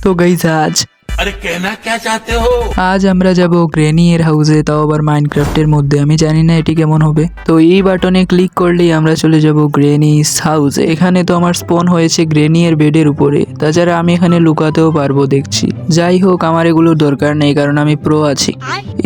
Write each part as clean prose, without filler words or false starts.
তো গাইস अरे कहना क्या चाहते हो? আজ আমরা যাব গ্রেনি এর হাউসে, তাও আবার মাইনক্রাফটের মধ্যে। আমি জানি না এটি কেমন হবে। তো এই বাটনে ক্লিক করলেই আমরা চলে যাব গ্রেনিস হাউসে। এখানে তো আমার স্পন হয়েছে গ্রেনি এর বেডের উপরে, তাছাড়া আমি এখানে লুকাতেও পারবো দেখছি। যাই হোক, আমার এগুলোর দরকার নেই কারণ আমি প্রো আছি।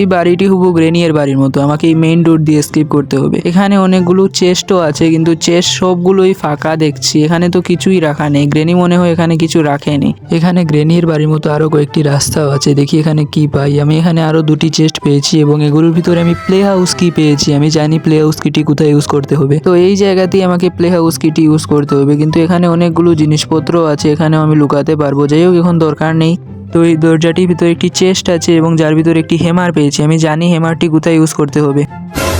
এই বাড়িটি হুবু গ্রেনি এর বাড়ির মতো, আমাকে এই মেইন রোড দিয়ে স্কিপ করতে হবে। এখানে অনেকগুলো চেস্টও আছে, কিন্তু চেস্ট সবগুলোই ফাঁকা দেখছি। এখানে তো কিছুই রাখা নেই। গ্রেনি মনে হয় এখানে কিছু রাখেনি। এখানে গ্রেনির বাড়ির মতো আরো কয়েকটি রাস্তাও আছে, দেখি এখানে কি পাই। আমি এখানে আরো দুটি চেস্ট পেয়েছি এবং এগুলোর ভিতরে আমি প্লে হাউস কি পেয়েছি। আমি জানি প্লে হাউস কিটি কোথায় ইউজ করতে হবে, তো এই জায়গাতেই আমাকে প্লে হাউস কিটি ইউজ করতে হবে। কিন্তু এখানে অনেকগুলো জিনিসপত্র আছে, এখানেও আমি লুকাতে পারবো। যাই হোক, এখন দরকার নেই। তো এই দরজাটির ভিতরে একটি চেস্ট আছে এবং যার ভিতরে একটি হ্যামার পেয়েছি। আমি জানি হ্যামারটি কোথায় ইউজ করতে হবে।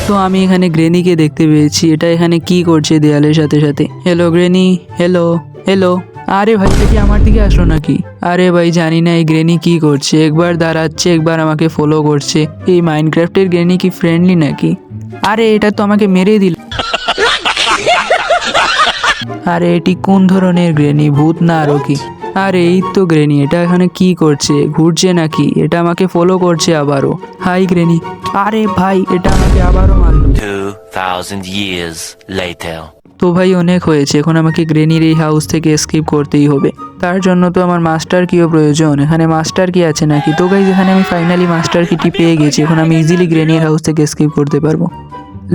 তো আমি এখানে গ্রেনিকে দেখতে পেয়েছি। এটা এখানে কি করছে দেয়ালের সাথে সাথে। Hello গ্রেনি, hello hello. আরে ভাই, এটা কি আমার দিকে আসলো নাকি? আরে ভাই, জানি না এই গ্রেনি কি করছে। একবার দাঁড়াচ্ছে, একবার আমাকে ফলো করছে। এই মাইনক্রাফটের গ্রেনি কি ফ্রেন্ডলি নাকি? আরে এটা তো আমাকে মেরে দিল। আরে এটি কোন ধরনের গ্রেনি, ভূত না আরো কি? আরে এই তো গ্রেনি, এটা এখানে কি করছে? ঘুরছে নাকি? এটা আমাকে ফলো করছে আবারও। Hi granny. আরে ভাই, এটা আমাকে আবারও মারলো। 2000 years later. তো ভাই অনেক হয়েছে, এখন আমাকে গ্রেনির এই হাউস থেকে এস্কেপ করতেই হবে। তার জন্য তো আমার মাস্টার কিও প্রয়োজন। এখানে মাস্টার কি আছে নাকি? তো গাইজ, এখানে আমি ফাইনালি মাস্টার কিটি পেয়ে গেছি। এখন আমি ইজিলি গ্রেনির হাউস থেকে এস্কেপ করতে পারবো।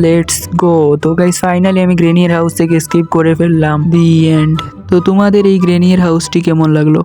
Let's go. তো গাইজ, ফাইনালি আমি গ্রেনির হাউস থেকে এস্কেপ করে ফেললাম। The end. তো তোমাদের এই গ্রেনির হাউসটি কেমন লাগলো?